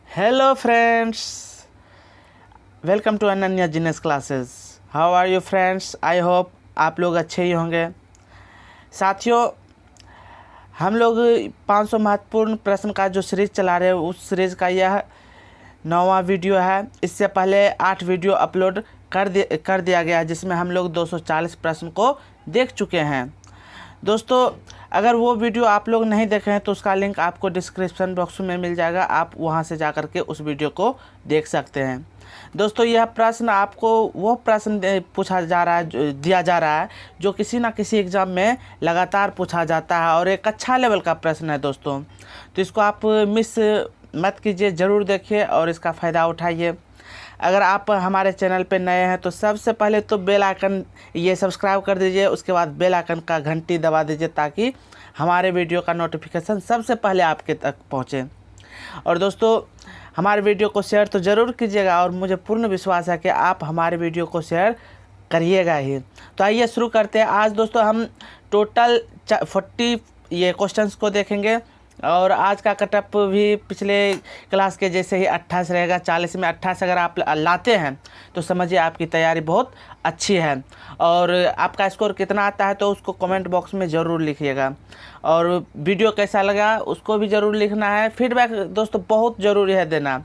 Hello friends, welcome to Ananya genius classes. How are you friends? I hope आप लोग अच्छे ही होंगे। साथियों, हम लोग 500 महत्वपूर्ण प्रश्न का जो सीरीज़ चला रहे हैं उस सीरीज़ का यह 9वां वीडियो है। इससे पहले 8 वीडियो अपलोड कर दिया गया जिसमें हम लोग 240 प्रश्न को देख चुके हैं। दोस्तों, अगर वो वीडियो आप लोग नहीं देखे हैं तो उसका लिंक आपको डिस्क्रिप्शन बॉक्स में मिल जाएगा, आप वहां से जा कर के उस वीडियो को देख सकते हैं। दोस्तों, यह प्रश्न आपको वो प्रश्न पूछा जा रहा है, दिया जा रहा है जो किसी ना किसी एग्ज़ाम में लगातार पूछा जाता है और एक अच्छा लेवल का प्रश्न है दोस्तों। तो इसको आप मिस मत कीजिए, ज़रूर देखिए और इसका फ़ायदा उठाइए। अगर आप हमारे चैनल पे नए हैं तो सबसे पहले तो बेल आइकन ये सब्सक्राइब कर दीजिए, उसके बाद बेल आइकन का घंटी दबा दीजिए ताकि हमारे वीडियो का नोटिफिकेशन सबसे पहले आपके तक पहुंचे। और दोस्तों, हमारे वीडियो को शेयर तो ज़रूर कीजिएगा और मुझे पूर्ण विश्वास है कि आप हमारे वीडियो को शेयर करिएगा ही। तो आइए शुरू करते हैं। आज दोस्तों हम टोटल 40 ये क्वेश्चंस को देखेंगे और आज का कटअप भी पिछले क्लास के जैसे ही 28 रहेगा। 40 में 28 अगर आप लाते हैं तो समझिए आपकी तैयारी बहुत अच्छी है। और आपका स्कोर कितना आता है तो उसको कमेंट बॉक्स में ज़रूर लिखिएगा। और वीडियो कैसा लगा उसको भी ज़रूर लिखना है। फीडबैक दोस्तों बहुत ज़रूरी है देना।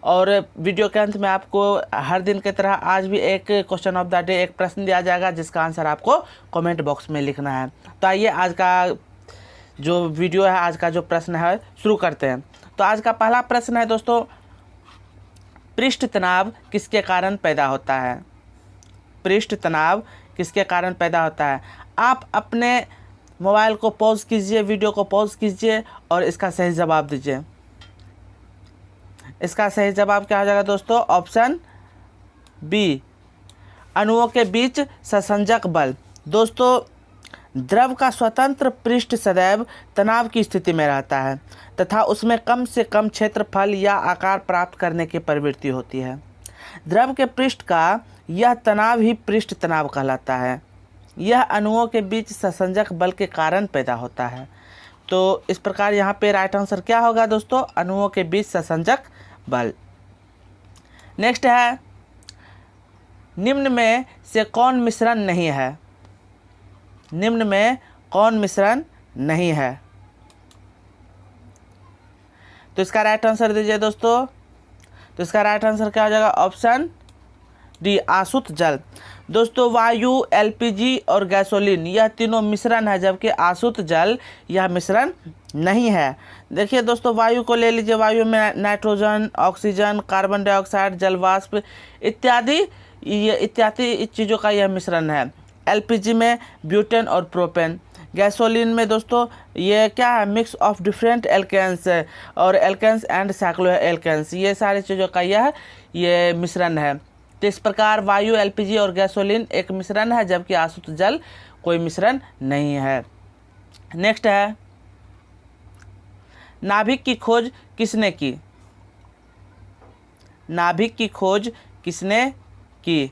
और वीडियो के अंत में आपको हर दिन की तरह आज भी एक क्वेश्चन ऑफ द डे, एक प्रश्न दिया जाएगा जिसका आंसर आपको कमेंट बॉक्स में लिखना है। तो आइए आज का जो वीडियो है, आज का जो प्रश्न है शुरू करते हैं। तो आज का पहला प्रश्न है दोस्तों, पृष्ठ तनाव किसके कारण पैदा होता है? पृष्ठ तनाव किसके कारण पैदा होता है? आप अपने मोबाइल को पॉज कीजिए, वीडियो को पॉज कीजिए और इसका सही जवाब दीजिए। इसका सही जवाब क्या हो जाएगा दोस्तों? ऑप्शन बी, अणुओं के बीच संसंजक बल। दोस्तों, द्रव का स्वतंत्र पृष्ठ सदैव तनाव की स्थिति में रहता है तथा उसमें कम से कम क्षेत्रफल या आकार प्राप्त करने की प्रवृत्ति होती है। द्रव के पृष्ठ का यह तनाव ही पृष्ठ तनाव कहलाता है। यह अणुओं के बीच संसंजक बल के कारण पैदा होता है। तो इस प्रकार यहाँ पे राइट आंसर क्या होगा दोस्तों? अणुओं के बीच संसंजक बल। नेक्स्ट है, निम्न में से कौन मिश्रण नहीं है? निम्न में कौन मिश्रण नहीं है? तो इसका राइट आंसर दीजिए दोस्तों। तो इसका राइट आंसर क्या हो जाएगा? ऑप्शन डी, आसुत जल। दोस्तों, वायु, एलपीजी और गैसोलीन यह तीनों मिश्रण है, जबकि आसुत जल यह मिश्रण नहीं है। देखिए दोस्तों, वायु को ले लीजिए। वायु में नाइट्रोजन, ऑक्सीजन, कार्बन डाइऑक्साइड, जलवाष्प इत्यादि इस चीज़ों का यह मिश्रण है। एलपीजी में ब्यूटेन और प्रोपेन। गैसोलीन में दोस्तों ये क्या है? मिक्स ऑफ डिफरेंट एल्केन्स और एल्केन्स एंड साइक्लो एल्केन्स, ये सारी चीज़ों का ये मिश्रण है। तो इस प्रकार वायु, एलपीजी और गैसोलीन एक मिश्रण है, जबकि आसुत जल कोई मिश्रण नहीं है। नेक्स्ट है, नाभिक की खोज किसने की? नाभिक की खोज किसने की?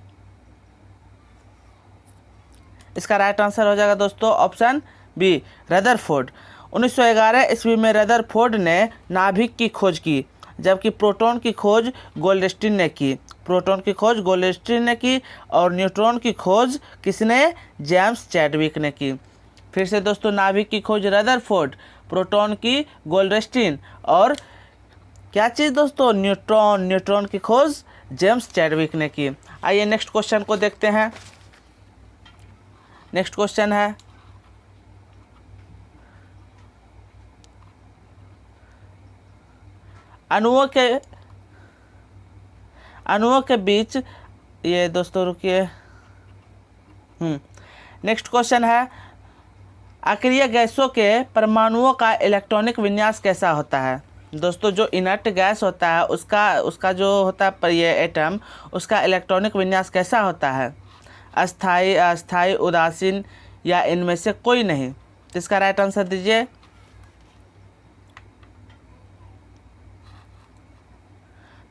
इसका राइट आंसर हो जाएगा दोस्तों ऑप्शन बी, रदरफोर्ड। 1911 ईस्वी में रदरफोर्ड ने नाभिक की खोज की, जबकि प्रोटॉन की खोज गोल्डस्टीन ने की। प्रोटॉन की खोज गोल्डस्टीन ने की और न्यूट्रॉन की खोज किसने? जेम्स चैडविक ने की। फिर से दोस्तों, नाभिक की खोज रदरफोर्ड, प्रोटॉन की गोल्डस्टीन और क्या चीज़ दोस्तों? न्यूट्रॉन। न्यूट्रॉन की खोज जेम्स चैडविक ने की। आइए नेक्स्ट क्वेश्चन को देखते हैं। नेक्स्ट क्वेश्चन है, अणुओं के बीच ये दोस्तों रुकिए। नेक्स्ट क्वेश्चन है, अक्रिय गैसों के परमाणुओं का इलेक्ट्रॉनिक विन्यास कैसा होता है? दोस्तों, जो इनर्ट गैस होता है उसका जो होता है ये एटम, उसका इलेक्ट्रॉनिक विन्यास कैसा होता है? अस्थाई, अस्थाई, उदासीन या इनमें से कोई नहीं? तो इसका राइट आंसर दीजिए।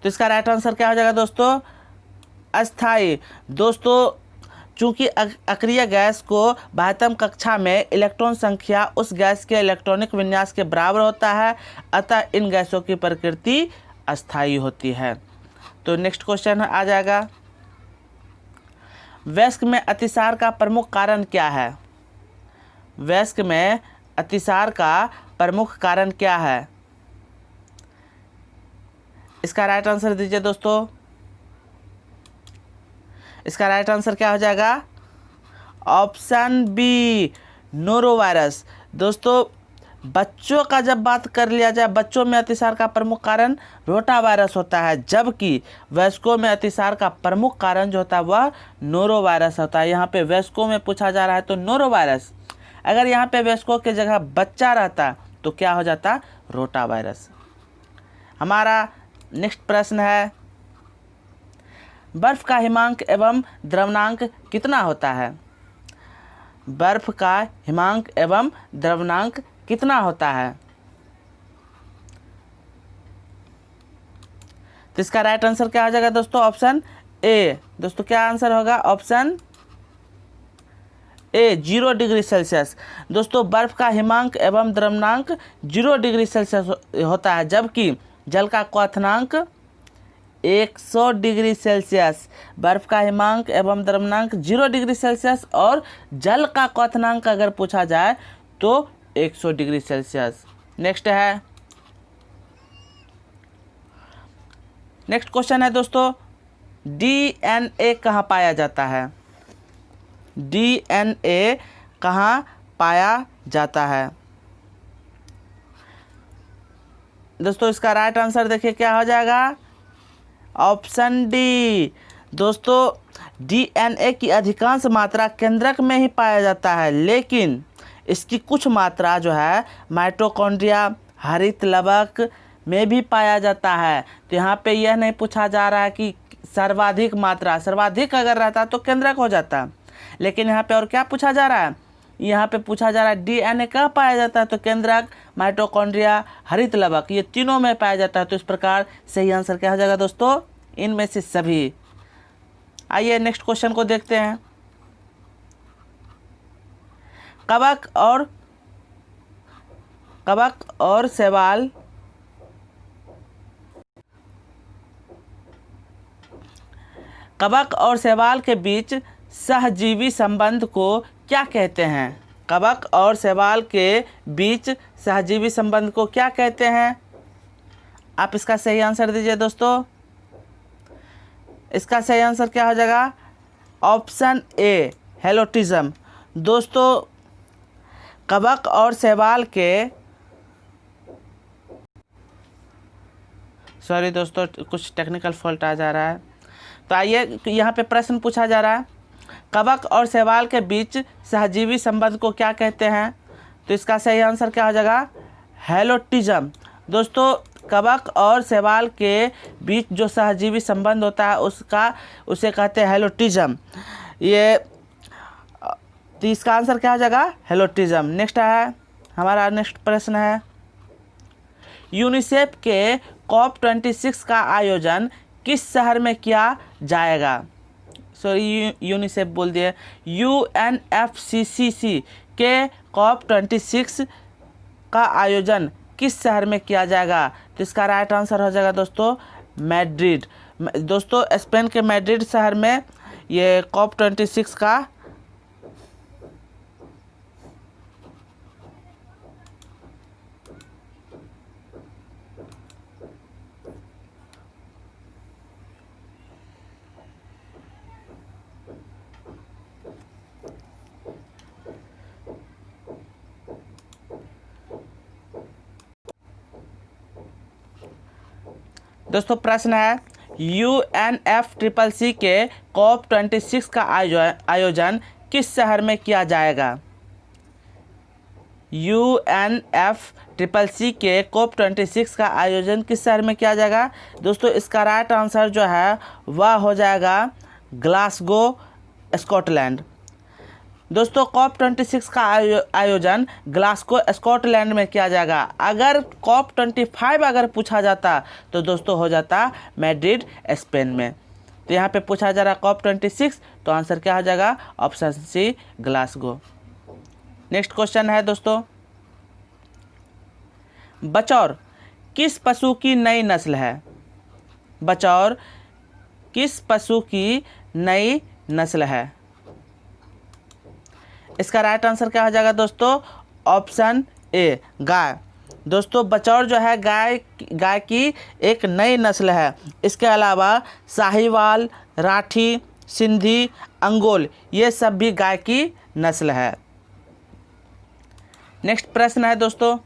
तो इसका राइट आंसर क्या हो जाएगा दोस्तों? अस्थाई। दोस्तों, चूंकि अक्रिय गैस को बाह्यतम कक्षा में इलेक्ट्रॉन संख्या उस गैस के इलेक्ट्रॉनिक विन्यास के बराबर होता है, अतः इन गैसों की प्रकृति अस्थायी होती है। तो नेक्स्ट क्वेश्चन आ जाएगा, वयस्क में अतिसार का प्रमुख कारण क्या है? वयस्क में अतिसार का प्रमुख कारण क्या है? इसका राइट आंसर दीजिए दोस्तों। इसका राइट आंसर क्या हो जाएगा? Option B, norovirus. दोस्तों बच्चों का जब बात कर लिया जाए, बच्चों में अतिसार का प्रमुख कारण रोटावायरस होता है, जबकि वयस्कों में अतिसार का प्रमुख कारण जो होता है वह नोरोवायरस होता है। यहाँ पे वयस्कों में पूछा जा रहा है तो नोरोवायरस, अगर यहाँ पे वयस्कों की जगह बच्चा रहता तो क्या हो जाता? रोटावायरस। हमारा नेक्स्ट प्रश्न है, बर्फ का हिमांक एवं द्रवणांक कितना होता है? बर्फ का हिमांक एवं द्रवणांक कितना होता है? तो इसका राइट आंसर क्या हो जाएगा दोस्तों? Option A. दोस्तों क्या आंसर होगा? Option A, 0 degree Celsius. दोस्तों बर्फ का हिमांक एवं द्रवणांक 0 डिग्री सेल्सियस होता है, जबकि जल का क्वथनांक 100 डिग्री सेल्सियस। बर्फ का हिमांक एवं द्रवणांक 0 डिग्री सेल्सियस और जल का क्वथनांक अगर पूछा जाए तो 100 डिग्री सेल्सियस। नेक्स्ट क्वेश्चन है दोस्तों, डीएनए कहाँ पाया जाता है? डीएनए कहाँ पाया जाता है? दोस्तों इसका राइट आंसर देखिए क्या हो जाएगा? Option D. दोस्तों डीएनए की अधिकांश मात्रा केंद्रक में ही पाया जाता है, लेकिन इसकी कुछ मात्रा जो है माइटोकॉन्ड्रिया, हरित लवक में भी पाया जाता है। तो यहाँ पे यह नहीं पूछा जा रहा है कि सर्वाधिक मात्रा, सर्वाधिक अगर रहता तो केंद्रक हो जाता, लेकिन यहाँ पे और क्या पूछा जा रहा है? यहाँ पे पूछा जा रहा है डीएनए कहाँ पाया जाता है? तो केंद्रक, माइटोकॉन्ड्रिया, हरित लवक, ये तीनों में पाया जाता है। तो इस प्रकार सही आंसर क्या हो जाएगा दोस्तों? इनमें से सभी। आइए नेक्स्ट क्वेश्चन को देखते हैं। कवक और शैवाल के बीच सहजीवी संबंध को क्या कहते हैं? कवक और शैवाल के बीच सहजीवी संबंध को क्या कहते हैं? आप इसका सही आंसर दीजिए दोस्तों। इसका सही आंसर क्या हो जाएगा? Option A, helotism. दोस्तों कवक और शैवाल के, सॉरी दोस्तों कुछ टेक्निकल फॉल्ट आ जा रहा है। तो आइए यहाँ पे प्रश्न पूछा जा रहा है, कवक और शैवाल के बीच सहजीवी संबंध को क्या कहते हैं? तो इसका सही आंसर क्या हो जाएगा? हेलोटिज्म। दोस्तों कवक और शैवाल के बीच जो सहजीवी संबंध होता है उसे कहते हैं हेलोटिज्म। तो इसका आंसर क्या हो जाएगा? हेलोटिज्म। नेक्स्ट है हमारा नेक्स्ट प्रश्न है, यूनिसेफ के COP26 का आयोजन किस शहर में किया जाएगा? सॉरी यूनिसेफ बोल दिए, UNFCCC के COP26 का आयोजन किस शहर में किया जाएगा? तो इसका राइट आंसर हो जाएगा दोस्तों मैड्रिड। दोस्तों स्पेन के मैड्रिड शहर में ये COP26 का दोस्तों प्रश्न है, UNFCCC के COP26 का आयोजन किस शहर में किया जाएगा? UNFCCC के COP26 का आयोजन किस शहर में किया जाएगा? दोस्तों इसका राइट आंसर जो है वह हो जाएगा ग्लासगो, स्कॉटलैंड। दोस्तों COP26 का आयोजन ग्लासगो, स्कॉटलैंड में किया जाएगा। अगर COP25 अगर पूछा जाता तो दोस्तों हो जाता मैड्रिड, स्पेन में। तो यहाँ पे पूछा जा रहा है COP26, तो आंसर क्या हो जाएगा? Option C, Glasgow. Next question है दोस्तों, बचौर किस पशु की नई नस्ल है? बचौर किस पशु की नई नस्ल है? इसका राइट आंसर क्या हो जाएगा दोस्तों? ऑप्शन ए, गाय। दोस्तों बचौर जो है गाय की एक नई नस्ल है। इसके अलावा साहिवाल, राठी, सिंधी, अंगोल ये सब भी गाय की नस्ल है। नेक्स्ट प्रश्न है दोस्तों,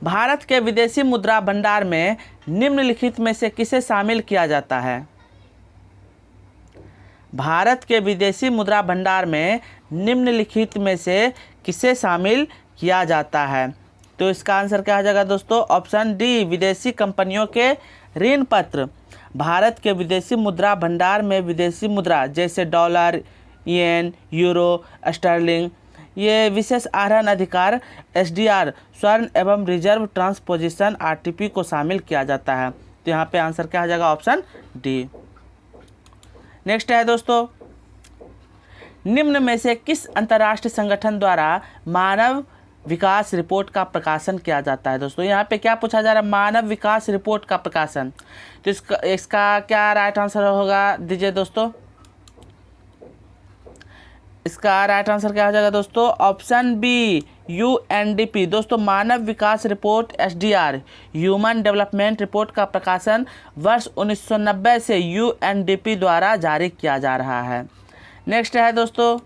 भारत के विदेशी मुद्रा भंडार में निम्नलिखित में से किसे शामिल किया जाता है? भारत के विदेशी मुद्रा भंडार में निम्नलिखित में से किसे शामिल किया जाता है? तो इसका आंसर क्या हो जाएगा दोस्तों? ऑप्शन डी, विदेशी कंपनियों के ऋण पत्र। भारत के विदेशी मुद्रा भंडार में विदेशी मुद्रा जैसे डॉलर, येन, यूरो, स्टर्लिंग ये विशेष आहरण अधिकार एसडीआर, स्वर्ण एवं रिजर्व ट्रांसपोजिशन आरटीपी को शामिल किया जाता है। तो यहाँ पे आंसर क्या हो जाएगा? Option D. नेक्स्ट है दोस्तों, निम्न में से किस अंतर्राष्ट्रीय संगठन द्वारा मानव विकास रिपोर्ट का प्रकाशन किया जाता है? दोस्तों यहाँ पे क्या पूछा जा रहा है? मानव विकास रिपोर्ट का प्रकाशन। तो इसका क्या राइट आंसर होगा? दीजिए दोस्तों। इसका राइट आंसर क्या हो जाएगा दोस्तों? Option B, UNDP. दोस्तों मानव विकास report SDR, human development report का प्रकाशन वर्ष 1990 से यूएनडीपी द्वारा जारी किया जा रहा है। नेक्स्ट है दोस्तों,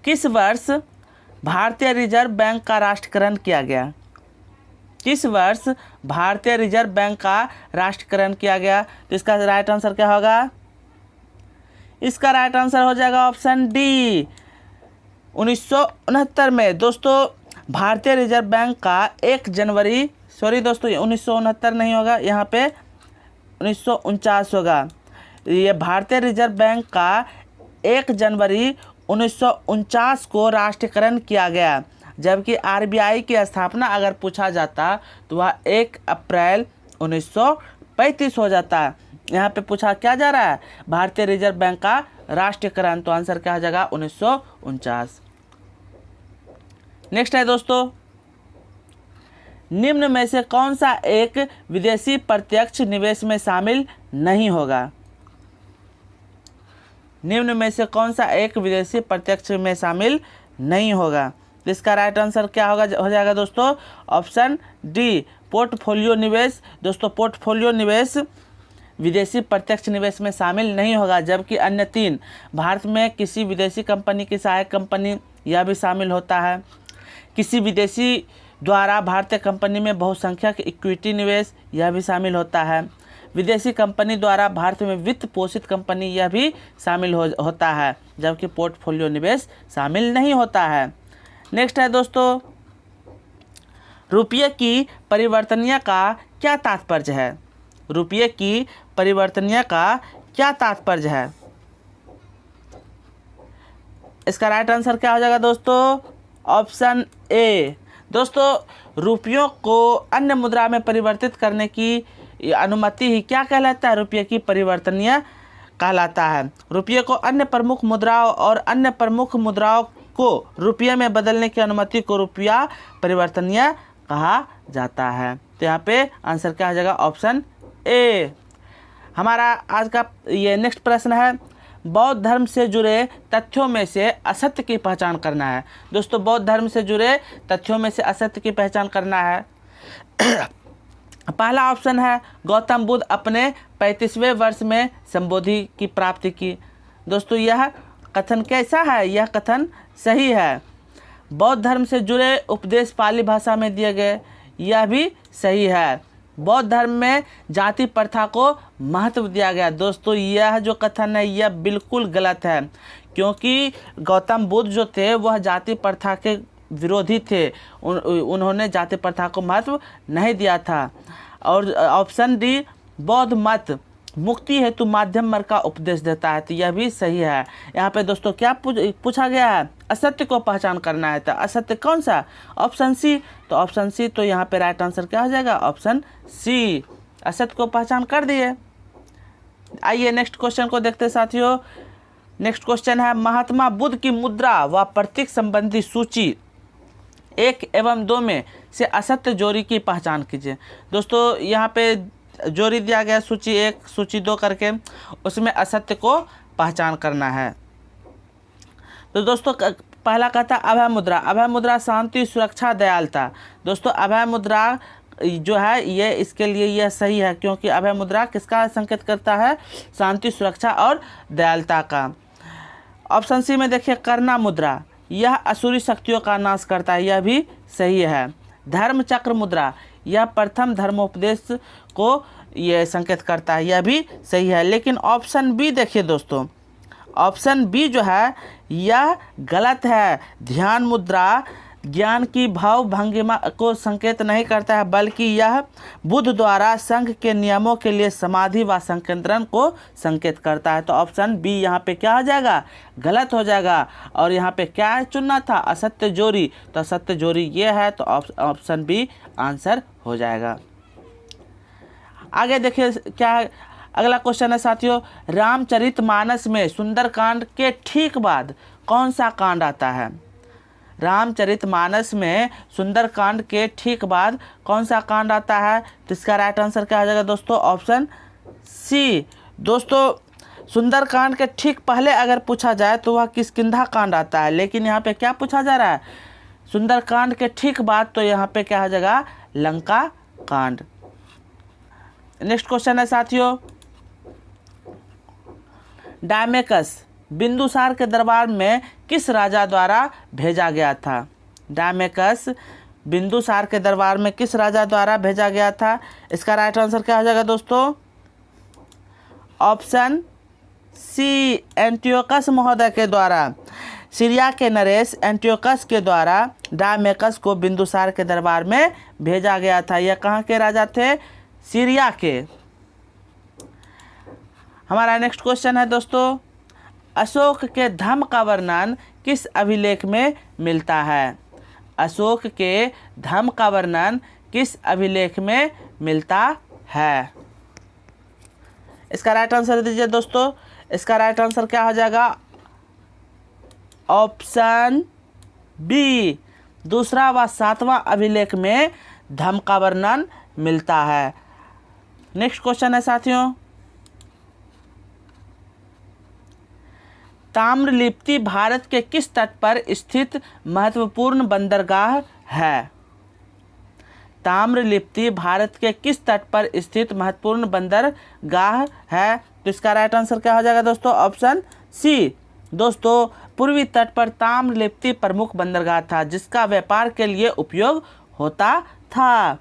किस वर्ष भारतीय रिजर्व बैंक का राष्ट्रीयकरण किया गया? किस वर्ष भारतीय रिजर्व बैंक का राष्ट्रीयकरण किया गया? तो इसका राइट आंसर क्या होगा? इसका राइट आंसर हो जाएगा ऑप्शन डी, 1969 में। दोस्तों भारतीय रिजर्व बैंक का 1 जनवरी, सॉरी दोस्तों 1969 नहीं होगा, यहाँ पे 1949 होगा। ये भारतीय रिजर्व बैंक का 1 जनवरी 1949 को राष्ट्रीयकरण किया गया, जबकि आरबीआई की स्थापना अगर पूछा जाता तो वह 1 अप्रैल 1935 हो जाता। यहाँ पे पूछा क्या जा रहा है? भारतीय रिजर्व बैंक का राष्ट्रीयकरण। तो आंसर क्या हो जाएगा? 1949। नेक्स्ट है दोस्तों, निम्न में से कौन सा एक विदेशी प्रत्यक्ष निवेश में शामिल नहीं होगा? निम्न में से कौन सा एक विदेशी प्रत्यक्ष में शामिल नहीं होगा? तो इसका राइट आंसर क्या हो जाएगा दोस्तों? ऑप्शन डी, पोर्टफोलियो निवेश। दोस्तों पोर्टफोलियो निवेश विदेशी प्रत्यक्ष निवेश में शामिल नहीं होगा, जबकि अन्य 3 भारत में किसी विदेशी कंपनी की सहायक कंपनी यह भी शामिल होता है। किसी विदेशी द्वारा भारतीय कंपनी में बहुसंख्यक इक्विटी निवेश यह भी शामिल होता है। विदेशी कंपनी द्वारा भारत में वित्त पोषित कंपनी यह भी शामिल होता है, जबकि पोर्टफोलियो निवेश शामिल नहीं होता है। नेक्स्ट है दोस्तों, रुपये की परिवर्तनीय का क्या तात्पर्य है? रुपये की परिवर्तनीय का क्या तात्पर्य है? इसका राइट आंसर क्या हो जाएगा दोस्तों? Option A. दोस्तों रुपयों को अन्य मुद्रा में परिवर्तित करने की अनुमति ही क्या कहलाता है? रुपये की परिवर्तनीय कहलाता है। रुपये को अन्य प्रमुख मुद्राओं और अन्य प्रमुख मुद्राओं को रुपये में बदलने की अनुमति को रुपया परिवर्तनीय कहा जाता है। तो यहाँ पे आंसर क्या हो जाएगा? ऑप्शन ए। हमारा आज का ये नेक्स्ट प्रश्न है, बौद्ध धर्म से जुड़े तथ्यों में से असत्य की पहचान करना है। दोस्तों बौद्ध धर्म से जुड़े तथ्यों में से असत्य की पहचान करना है। पहला ऑप्शन है, गौतम बुद्ध अपने 35वें वर्ष में संबोधि की प्राप्ति की। दोस्तों यह कथन कैसा है? यह कथन सही है। बौद्ध धर्म से जुड़े उपदेश पाली भाषा में दिए गए, यह भी सही है। बौद्ध धर्म में जाति प्रथा को महत्व दिया गया। दोस्तों यह जो कथन है यह बिल्कुल गलत है, क्योंकि गौतम बुद्ध जो थे वह जाति प्रथा के विरोधी थे। उन्होंने जाति प्रथा को महत्व नहीं दिया था। और ऑप्शन डी, बौद्ध मत मुक्ति हेतु माध्यम मार्ग का उपदेश देता है, तो यह भी सही है। यहाँ पे दोस्तों क्या पूछा गया है? असत्य को पहचान करना है। तो असत्य कौन सा? Option C. तो ऑप्शन सी, तो यहाँ पे राइट आंसर क्या हो जाएगा? Option C. असत्य को पहचान कर दिए। आइए नेक्स्ट क्वेश्चन को देखते साथियों। नेक्स्ट क्वेश्चन है, महात्मा बुद्ध की मुद्रा व प्रतीक संबंधी सूची 1 एवं 2 में से असत्य जोड़ी की पहचान कीजिए। दोस्तों यहाँ पे जोड़ी दिया गया सूची 1 सूची 2 करके, उसमें असत्य को पहचान करना है। तो दोस्तों पहला कहता है अभय मुद्रा। अभय मुद्रा शांति, सुरक्षा, दयालुता। दोस्तों अभय मुद्रा जो है ये इसके लिए यह सही है, क्योंकि अभय मुद्रा किसका संकेत करता है? शांति, सुरक्षा और दयालुता का। ऑप्शन सी में देखिए करना मुद्रा, यह असुरी शक्तियों का नाश करता है, यह भी सही है। धर्म चक्र मुद्रा, यह प्रथम धर्मोपदेश को यह संकेत करता है, यह भी सही है। लेकिन ऑप्शन बी देखिए दोस्तों, ऑप्शन बी जो है यह गलत है। ध्यान मुद्रा ज्ञान की भाव भंगिमा को संकेत नहीं करता है, बल्कि यह बुद्ध द्वारा संघ के नियमों के लिए समाधि व संकेंद्रण को संकेत करता है। तो ऑप्शन बी यहाँ पे क्या हो जाएगा? गलत हो जाएगा। और यहाँ पे क्या चुनना था? असत्य जोड़ी। तो असत्य जोड़ी ये है, तो ऑप्शन बी आंसर हो जाएगा। आगे देखिए क्या है, अगला क्वेश्चन है साथियों, रामचरितमानस में सुंदरकांड के ठीक बाद कौन सा कांड आता है? रामचरितमानस में सुंदरकांड के ठीक बाद कौन सा कांड आता है? तो इसका राइट आंसर क्या हो जाएगा दोस्तों? Option C. दोस्तों सुंदरकांड के ठीक पहले अगर पूछा जाए तो वह किष्किंधा कांड आता है, लेकिन यहाँ पे क्या पूछा जा रहा है? सुंदरकांड के ठीक बाद, तो यहाँ पे क्या हो जाएगा? लंका कांड। नेक्स्ट क्वेश्चन है साथियों, डायमेकस बिंदुसार के दरबार में किस राजा द्वारा भेजा गया था? डायमेकस बिंदुसार के दरबार में किस राजा द्वारा भेजा गया था? इसका राइट आंसर क्या हो जाएगा दोस्तों? ऑप्शन सी, एंटियोकस महोदय के द्वारा। सीरिया के नरेश एंटियोकस के द्वारा डायमेकस को बिंदुसार के दरबार में भेजा गया था। यह कहाँ के राजा थे? सीरिया के। हमारा नेक्स्ट क्वेश्चन है दोस्तों, अशोक के धम्म का वर्णन किस अभिलेख में मिलता है? अशोक के धम्म का वर्णन किस अभिलेख में मिलता है? इसका राइट आंसर दीजिए दोस्तों। इसका राइट आंसर क्या हो जाएगा? ऑप्शन बी, दूसरा व 7वां अभिलेख में धम्म का वर्णन मिलता है। नेक्स्ट क्वेश्चन है साथियों, ताम्रलिप्ति भारत के किस तट पर स्थित महत्वपूर्ण बंदरगाह है? ताम्रलिप्ति भारत के किस तट पर स्थित महत्वपूर्ण बंदरगाह है? तो इसका राइट आंसर क्या हो जाएगा दोस्तों? Option C. दोस्तों पूर्वी तट पर ताम्रलिप्ति प्रमुख बंदरगाह था, जिसका व्यापार के लिए उपयोग होता था।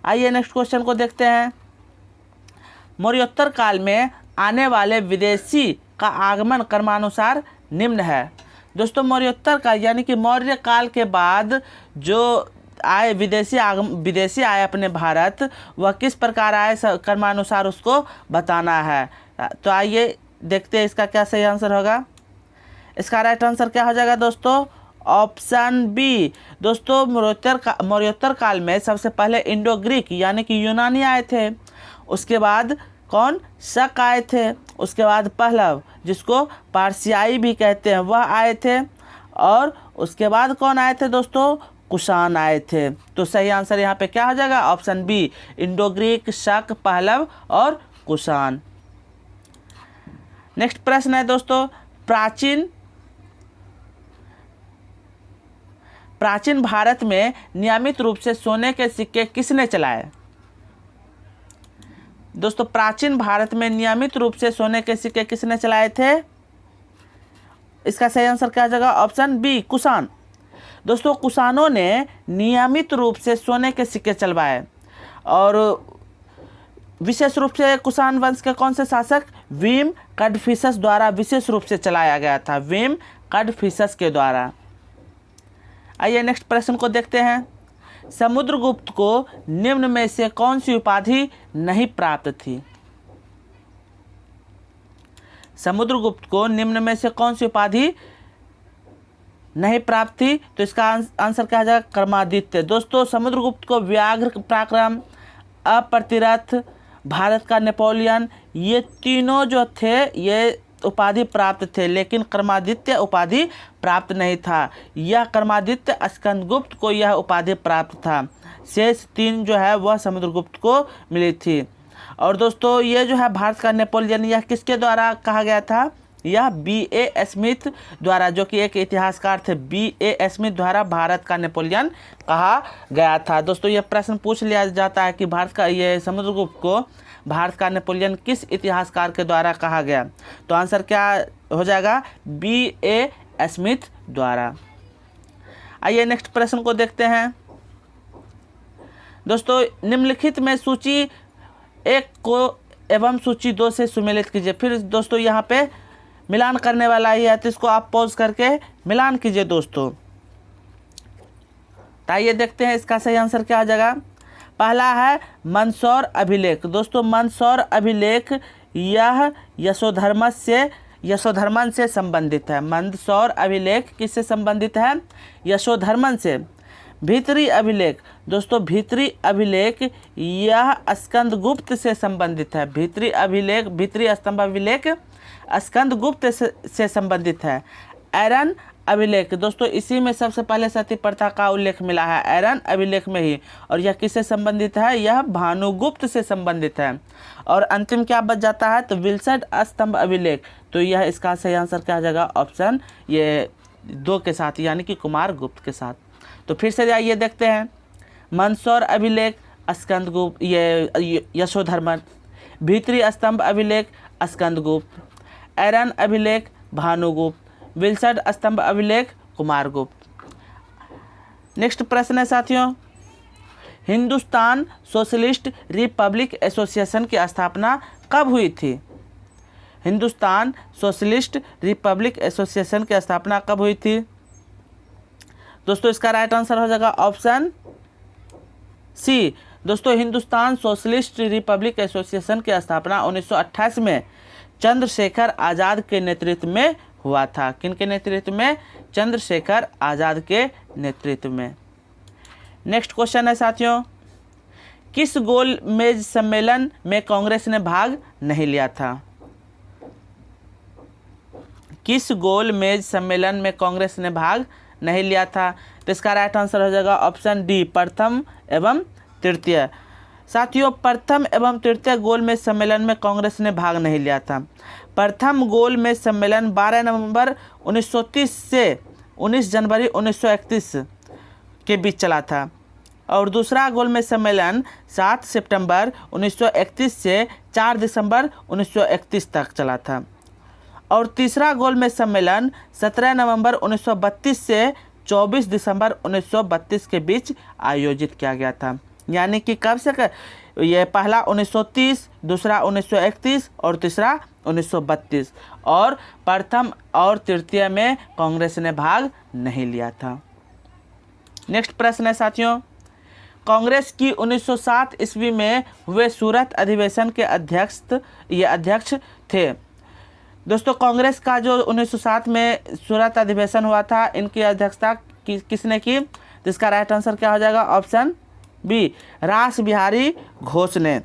आइए नेक्स्ट क्वेश्चन को देखते हैं। मौर्योत्तर काल में आने वाले विदेशी का आगमन क्रमानुसार निम्न है। दोस्तों मौर्योत्तर काल यानी कि मौर्य काल के बाद जो आए विदेशी आए अपने भारत, वह किस प्रकार आए क्रमानुसार उसको बताना है। तो आइए देखते हैं इसका क्या सही आंसर होगा। इसका राइट आंसर क्या हो जाएगा दोस्तों? Option B. दोस्तों मौर्योत्तर काल में सबसे पहले इंडो ग्रीक यानी कि यूनानी आए थे, उसके बाद कौन? शक आए थे, उसके बाद पहलव जिसको पारसियाई भी कहते हैं वह आए थे, और उसके बाद कौन आए थे दोस्तों? कुषाण आए थे। तो सही आंसर यहाँ पे क्या हो जाएगा? ऑप्शन बी, इंडो ग्रीक, शक, पहलव और कुषाण। नेक्स्ट प्रश्न है दोस्तों, प्राचीन भारत में नियमित रूप से सोने के सिक्के किसने चलाए? दोस्तों प्राचीन भारत में नियमित रूप से सोने के सिक्के किसने चलाए थे? इसका सही आंसर क्या हो जाएगा? Option B, Kushan. दोस्तों कुषाणों ने नियमित रूप से सोने के सिक्के चलवाए, और विशेष रूप से कुषाण वंश के कौन से शासक? वीम कड़फिसस द्वारा विशेष रूप से चलाया गया था, वीम कड़फिसस के द्वारा। आइए नेक्स्ट प्रश्न को देखते हैं। समुद्रगुप्त को निम्न में से कौन सी उपाधि नहीं प्राप्त थी? समुद्रगुप्त को निम्न में से कौन सी उपाधि नहीं प्राप्त थी? तो इसका आंसर क्या हो जाएगा? क्रमादित्य। दोस्तों समुद्रगुप्त को व्याघ्र पराक्रम, अप्रतिरथ, भारत का नेपोलियन, ये तीनों जो थे ये उपाधि प्राप्त थे, लेकिन क्रमादित्य उपाधि प्राप्त नहीं था। यह क्रमादित्य स्कंदगुप्त को यह उपाधि प्राप्त था। शेष 3 जो है वह समुद्रगुप्त को मिली थी। और दोस्तों ये जो है भारत का नेपोलियन, यह किसके द्वारा कहा गया था? यह B.A. स्मिथ द्वारा, जो कि एक इतिहासकार थे, B.A. स्मिथ द्वारा भारत का नेपोलियन कहा गया था। दोस्तों यह प्रश्न पूछ लिया जाता है कि भारत का ये समुद्रगुप्त को भारत का नेपोलियन किस इतिहासकार के द्वारा कहा गया? तो आंसर क्या हो जाएगा? B.A. स्मिथ द्वारा। आइए नेक्स्ट प्रश्न को देखते हैं। दोस्तों निम्नलिखित में सूची 1 को एवं सूची 2 से सुमेलित कीजिए। फिर दोस्तों यहाँ पे मिलान करने वाला ही है, तो इसको आप पॉज करके मिलान कीजिए दोस्तों। तो आइए देखते हैं इसका सही आंसर क्या आ जाएगा। पहला है मंदसौर अभिलेख। दोस्तों मंदसौर अभिलेख यह यशोधर्मन से संबंधित है। मंदसौर अभिलेख किससे संबंधित है? यशोधर्मन से। भीतरी अभिलेख, दोस्तों भीतरी अभिलेख यह स्कंदगुप्त से संबंधित है। भीतरी अभिलेख, भीतरी स्तंभ अभिलेख स्कंदगुप्त से संबंधित है। ऐरन अभिलेख, दोस्तों इसी में सबसे पहले सती प्रथा का उल्लेख मिला है, ऐरन अभिलेख में ही। और यह किससे संबंधित है? यह भानुगुप्त से संबंधित है। और अंतिम क्या बच जाता है? तो विल्सड स्तंभ अभिलेख। तो यह इसका सही आंसर क्या आ जाएगा? ऑप्शन ये 2 के साथ, यानी कि कुमारगुप्त के साथ। तो फिर से आइए देखते हैं। मंदसौर अभिलेख स्कंदगुप्त, ये यशोधर्मन। भीतरी स्तंभ अभिलेख स्कंदगुप्त। ऐरन अभिलेख भानुगुप्त। विल्सड स्तंभ अभिलेख कुमारगुप्त। नेक्स्ट प्रश्न है साथियों, हिंदुस्तान सोशलिस्ट रिपब्लिक एसोसिएशन की स्थापना कब हुई थी? हिंदुस्तान सोशलिस्ट रिपब्लिक एसोसिएशन की स्थापना कब हुई थी? दोस्तों इसका राइट आंसर हो जाएगा ऑप्शन सी। दोस्तों हिंदुस्तान सोशलिस्ट रिपब्लिक एसोसिएशन की स्थापना 1928 में चंद्रशेखर आज़ाद के नेतृत्व में हुआ था। किनके नेतृत्व में? चंद्रशेखर आज़ाद के नेतृत्व में। नेक्स्ट क्वेश्चन है साथियों, किस गोल मेज सम्मेलन में कांग्रेस ने भाग नहीं लिया था? किस गोल मेज सम्मेलन में कांग्रेस ने भाग नहीं लिया था? तो इसका राइट आंसर हो जाएगा ऑप्शन डी, प्रथम एवं तृतीय। साथियों प्रथम एवं तृतीय गोल मेज सम्मेलन में कांग्रेस ने भाग नहीं लिया था। प्रथम गोल मेज सम्मेलन 12 नवंबर 1930 से 19 जनवरी 1931 के बीच चला था। और दूसरा गोल मेज सम्मेलन 7 सितंबर 1931 से 4 दिसंबर 1931 तक चला था। और तीसरा गोल मेज सम्मेलन 17 नवंबर 1932 से 24 दिसंबर 1932 के बीच आयोजित किया गया था। यानी कि कब से ये पहला 1930, दूसरा 1931 और तीसरा 1932। और प्रथम और तृतीय में कांग्रेस ने भाग नहीं लिया था। नेक्स्ट प्रश्न है साथियों, कांग्रेस की 1907 ईस्वी में हुए सूरत अधिवेशन के अध्यक्ष थे। दोस्तों कांग्रेस का जो 1907 में सूरत अधिवेशन हुआ था, इनकी अध्यक्षता किसने की? तो इसका राइट आंसर क्या हो जाएगा? ऑप्शन बी, रास बिहारी घोष ने।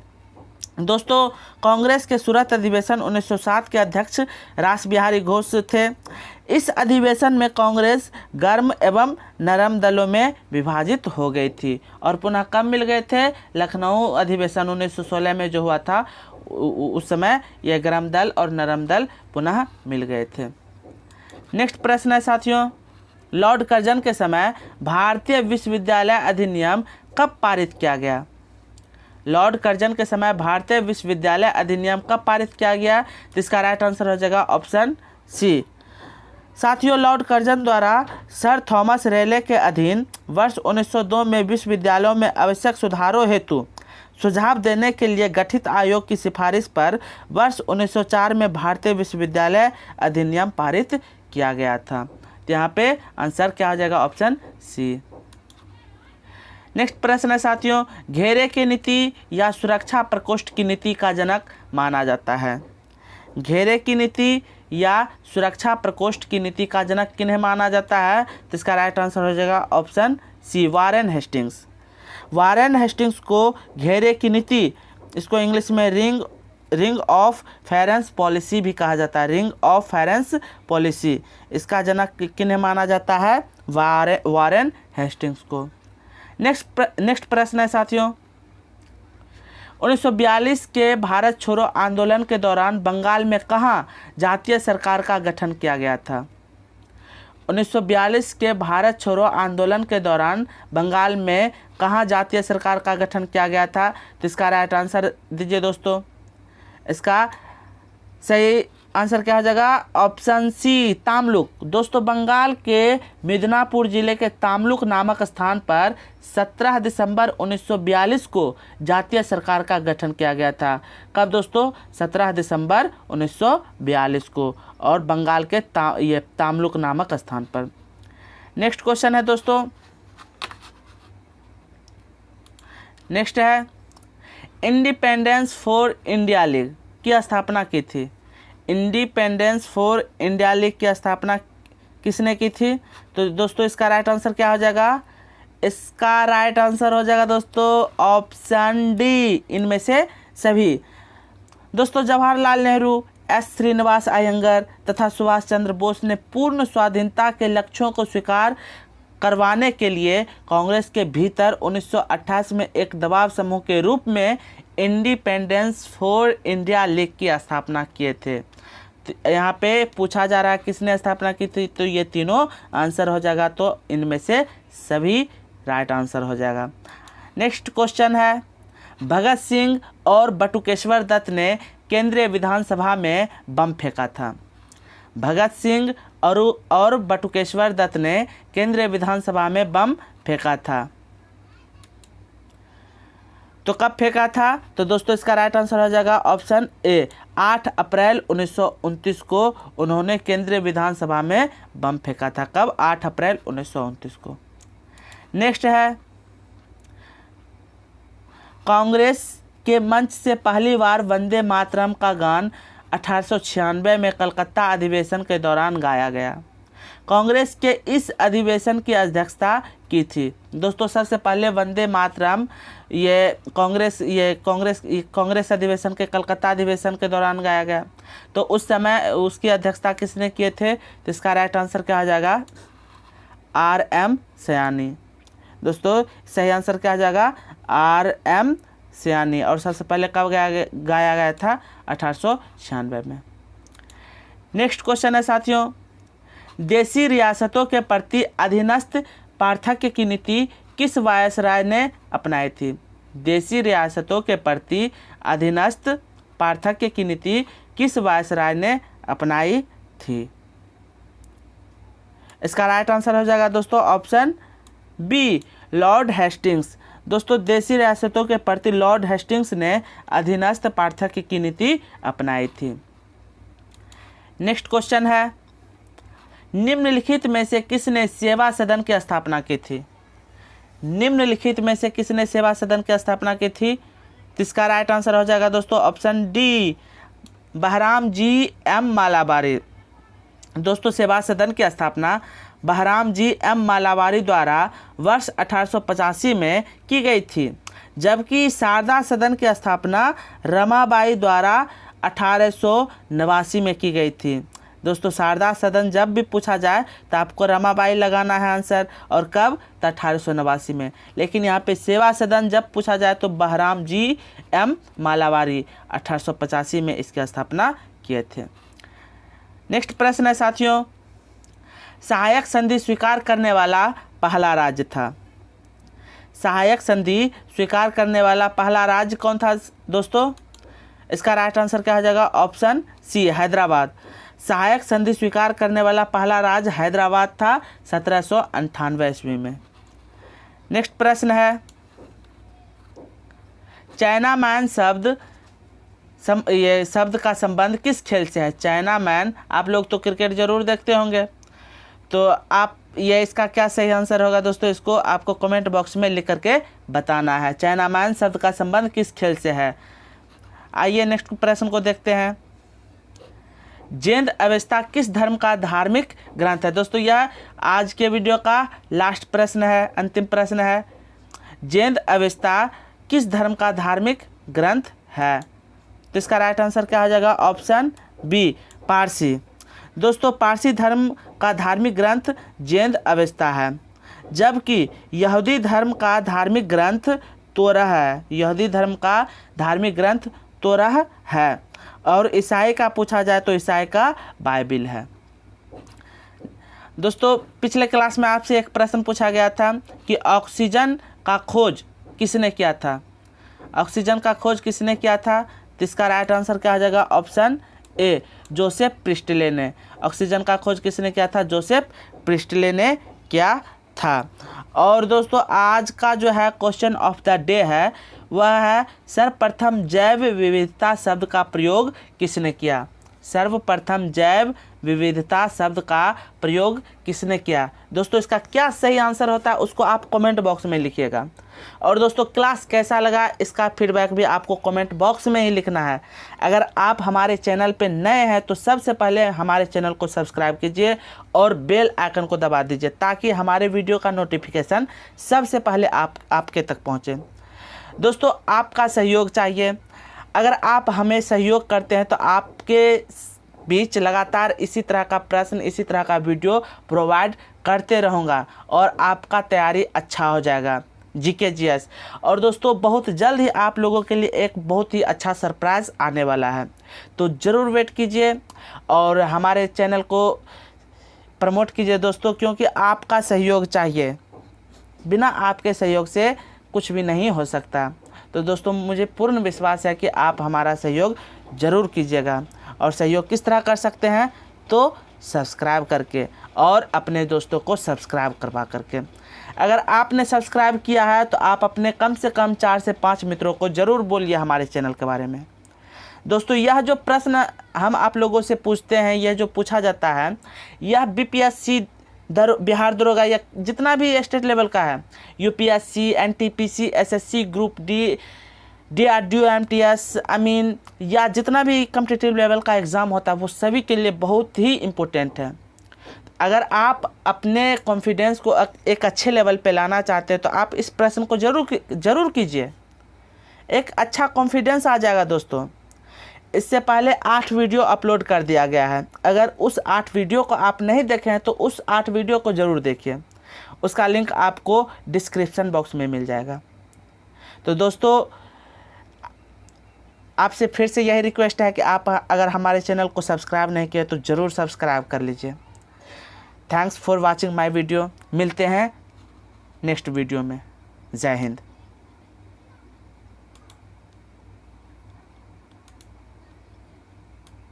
दोस्तों कांग्रेस के सूरत अधिवेशन 1907 के अध्यक्ष रास बिहारी घोष थे। इस अधिवेशन में कांग्रेस गर्म एवं नरम दलों में विभाजित हो गई थी। और पुनः कब मिल गए थे? लखनऊ अधिवेशन 1916 में जो हुआ था, उस समय यह गर्म दल और नरम दल पुनः मिल गए थे। नेक्स्ट प्रश्न है साथियों, लॉर्ड कर्जन के समय भारतीय विश्वविद्यालय अधिनियम कब पारित किया गया? लॉर्ड कर्जन के समय भारतीय विश्वविद्यालय अधिनियम कब पारित किया गया? तो इसका राइट आंसर हो जाएगा ऑप्शन सी। साथियों लॉर्ड कर्जन द्वारा सर थॉमस रेले के अधीन वर्ष 1902 में विश्वविद्यालयों में आवश्यक सुधारों हेतु सुझाव देने के लिए गठित आयोग की सिफारिश पर वर्ष 1904 में भारतीय विश्वविद्यालय अधिनियम पारित किया गया था। तो यहाँ पे आंसर क्या हो जाएगा? ऑप्शन सी। नेक्स्ट प्रश्न है साथियों, घेरे की नीति या सुरक्षा प्रकोष्ठ की नीति का जनक माना जाता है? घेरे की नीति या सुरक्षा प्रकोष्ठ की नीति का जनक किन्हें माना जाता है? तो इसका राइट आंसर हो जाएगा option C, Warren Hastings. Warren Hastings को घेरे की नीति, इसको इंग्लिश में ring ring of fence policy भी कहा जाता है, रिंग ऑफ फेरेंस पॉलिसी। इसका जनक किन्हें माना जाता है? वारेन हेस्टिंग्स को। नेक्स्ट प्रश्न है साथियों, 1942 के भारत छोड़ो आंदोलन के दौरान बंगाल में कहाँ जातीय सरकार का गठन किया गया था? 1942 के भारत छोड़ो आंदोलन के दौरान बंगाल में कहाँ जातीय सरकार का गठन किया गया था? तो इसका राइट आंसर दीजिए दोस्तों। इसका सही आंसर क्या हो जाएगा? Option C, Tamluk. दोस्तों, बंगाल के मिदनापुर जिले के तामलुक नामक स्थान पर 17 दिसंबर 1942 को जातीय सरकार का गठन किया गया था। कब दोस्तों? 17 दिसंबर 1942 को, और बंगाल के ये तामलुक नामक स्थान पर। नेक्स्ट क्वेश्चन है दोस्तों, नेक्स्ट है, इंडिपेंडेंस फॉर इंडिया लीग की स्थापना की थी। इंडिपेंडेंस फॉर इंडिया लीग की स्थापना किसने की थी? तो दोस्तों इसका राइट आंसर क्या हो जाएगा? इसका राइट आंसर हो जाएगा दोस्तों ऑप्शन डी, इनमें से सभी। दोस्तों, जवाहरलाल नेहरू, एस श्रीनिवास अयंगर तथा सुभाष चंद्र बोस ने पूर्ण स्वाधीनता के लक्ष्यों को स्वीकार करवाने के लिए कांग्रेस के भीतर 1928 में एक दबाव समूह के रूप में इंडिपेंडेंस फॉर इंडिया लीग की स्थापना किए थे। यहाँ पे पूछा जा रहा है किसने स्थापना की थी, तो ये तीनों आंसर हो जाएगा, तो इनमें से सभी राइट आंसर हो जाएगा। नेक्स्ट क्वेश्चन है, भगत सिंह और बटुकेश्वर दत्त ने केंद्रीय विधानसभा में बम फेंका था। भगत सिंह और बटुकेश्वर दत्त ने केंद्रीय विधानसभा में बम फेंका था। तो कब फेंका था? तो दोस्तों इसका राइट आंसर हो जाएगा ऑप्शन ए, 8 अप्रैल 1929 को उन्होंने केंद्रीय विधानसभा में बम फेंका था। कब? 8 अप्रैल 1929 को। नेक्स्ट है, कांग्रेस के मंच से पहली बार वंदे मातरम का गान 1896 में कलकत्ता अधिवेशन के दौरान गाया गया। कांग्रेस के इस अधिवेशन की अध्यक्षता की थी। दोस्तों, सबसे पहले वंदे मातरम ये कांग्रेस अधिवेशन के कलकत्ता अधिवेशन के दौरान गाया गया। तो उस समय उसकी अध्यक्षता किसने किए थे? तो इसका राइट आंसर क्या हो जाएगा? R.M. सयानी। दोस्तों, सही आंसर क्या हो जाएगा? R.M. सयानी। और सबसे पहले कब गाया गया था? 1896 में। नेक्स्ट क्वेश्चन है साथियों, देशी रियासतों के प्रति अधीनस्थ पार्थक्य की नीति किस वायसराय ने अपनाई थी? देशी रियासतों के प्रति अधीनस्थ पार्थक्य की नीति किस वायसराय ने अपनाई थी? इसका राइट आंसर हो जाएगा दोस्तों ऑप्शन बी, लॉर्ड हेस्टिंग्स। दोस्तों, देशी रियासतों के प्रति लॉर्ड हेस्टिंग्स ने अधीनस्थ पार्थक्य की नीति अपनाई थी। नेक्स्ट क्वेश्चन है, निम्नलिखित में से किसने सेवा सदन की स्थापना की थी? निम्नलिखित में से किसने सेवा सदन की स्थापना की थी? इसका राइट आंसर हो जाएगा दोस्तों option D, Behram ji M Malabari. दोस्तों, सेवा सदन की स्थापना बहराम जी एम मालाबारी द्वारा वर्ष 1885 में की गई थी, जबकि शारदा सदन की स्थापना रमाबाई द्वारा 1889 में की गई थी। दोस्तों, शारदा सदन जब भी पूछा जाए तो आपको रमाबाई लगाना है आंसर, और कब? तो 1889 में। लेकिन यहाँ पे सेवा सदन जब पूछा जाए तो बहराम जी एम मालाबारी 1885 में इसकी स्थापना किए थे। नेक्स्ट प्रश्न है साथियों, सहायक संधि स्वीकार करने वाला पहला राज्य था। सहायक संधि स्वीकार करने वाला पहला राज्य कौन था दोस्तों? इसका राइट आंसर क्या हो जाएगा? Option C, Hyderabad. सहायक संधि स्वीकार करने वाला पहला राज्य हैदराबाद था 1798 ईस्वी में। नेक्स्ट प्रश्न है, चाइना मैन ये शब्द का संबंध किस खेल से है? चाइना मैन, आप लोग तो क्रिकेट जरूर देखते होंगे, तो आप ये इसका क्या सही आंसर होगा दोस्तों? इसको आपको कमेंट बॉक्स में लिख करके बताना है। चाइना मैन शब्द का संबंध किस खेल से है? आइए नेक्स्ट प्रश्न को देखते हैं, जेंद अवेस्ता किस धर्म का धार्मिक ग्रंथ है? दोस्तों, यह आज के वीडियो का लास्ट प्रश्न है, अंतिम प्रश्न है। जेंद अवेस्ता किस धर्म का धार्मिक ग्रंथ है? तो इसका राइट आंसर क्या हो जाएगा? Option B, Parsi. दोस्तों, पारसी धर्म का धार्मिक ग्रंथ जेंद अवेस्ता है, जबकि यहूदी धर्म का धार्मिक ग्रंथ तोरह है। यहूदी धर्म का धार्मिक ग्रंथ तोरह है। और ईसाई का पूछा जाए तो ईसाई का बाइबिल है। दोस्तों, पिछले क्लास में आपसे एक प्रश्न पूछा गया था कि ऑक्सीजन का खोज किसने किया था? ऑक्सीजन का खोज किसने किया था? तो इसका राइट आंसर क्या आ जाएगा? ऑप्शन ए, जोसेफ प्रिस्टले ने। ऑक्सीजन का खोज किसने किया था? जोसेफ प्रिस्टले ने किया था। और दोस्तों, आज का जो है क्वेश्चन ऑफ द डे है वह है सर्वप्रथम जैव विविधता शब्द का प्रयोग किसने किया? सर्वप्रथम जैव विविधता शब्द का प्रयोग किसने किया? दोस्तों, इसका क्या सही आंसर होता है उसको आप कमेंट बॉक्स में लिखिएगा। और दोस्तों, क्लास कैसा लगा इसका फीडबैक भी आपको कमेंट बॉक्स में ही लिखना है। अगर आप हमारे चैनल पे नए हैं तो सबसे पहले हमारे चैनल को सब्सक्राइब कीजिए और बेल आइकन को दबा दीजिए, ताकि हमारे वीडियो का नोटिफिकेशन सबसे पहले आपके तक पहुँचे। दोस्तों, आपका सहयोग चाहिए। अगर आप हमें सहयोग करते हैं तो आपके बीच लगातार इसी तरह का प्रश्न, इसी तरह का वीडियो प्रोवाइड करते रहूँगा और आपका तैयारी अच्छा हो जाएगा जीके जीएस। और दोस्तों, बहुत जल्द ही आप लोगों के लिए एक बहुत ही अच्छा सरप्राइज़ आने वाला है, तो ज़रूर वेट कीजिए और हमारे चैनल को प्रमोट कीजिए दोस्तों, क्योंकि आपका सहयोग चाहिए। बिना आपके सहयोग से कुछ भी नहीं हो सकता। तो दोस्तों, मुझे पूर्ण विश्वास है कि आप हमारा सहयोग ज़रूर कीजिएगा। और सहयोग किस तरह कर सकते हैं? तो सब्सक्राइब करके और अपने दोस्तों को सब्सक्राइब करवा करके। अगर आपने सब्सक्राइब किया है तो आप अपने कम से कम 4 से 5 मित्रों को ज़रूर बोलिए हमारे चैनल के बारे में। दोस्तों, यह जो प्रश्न हम आप लोगों से पूछते हैं, यह जो पूछा जाता है, यह बीपीएससी बिहार दरोगा या जितना भी स्टेट लेवल का है, UPSC, NTPC, SSC, group D, DRDO, MTS, या जितना भी कॉम्पिटिटिव लेवल का एग्ज़ाम होता है वो सभी के लिए बहुत ही इम्पोर्टेंट है। अगर आप अपने कॉन्फिडेंस को एक अच्छे लेवल पे लाना चाहते हैं तो आप इस प्रश्न को ज़रूर कीजिए। एक अच्छा कॉन्फिडेंस आ जाएगा दोस्तों। इससे पहले 8 वीडियो अपलोड कर दिया गया है। अगर उस 8 वीडियो को आप नहीं देखे हैं तो उस 8 वीडियो को ज़रूर देखिए। उसका लिंक आपको डिस्क्रिप्शन बॉक्स में मिल जाएगा। तो दोस्तों, आपसे फिर से यही रिक्वेस्ट है कि आप अगर हमारे चैनल को सब्सक्राइब नहीं किए तो ज़रूर सब्सक्राइब कर लीजिए। Thanks for watching my video. मिलते हैं नेक्स्ट वीडियो में। जय हिंद।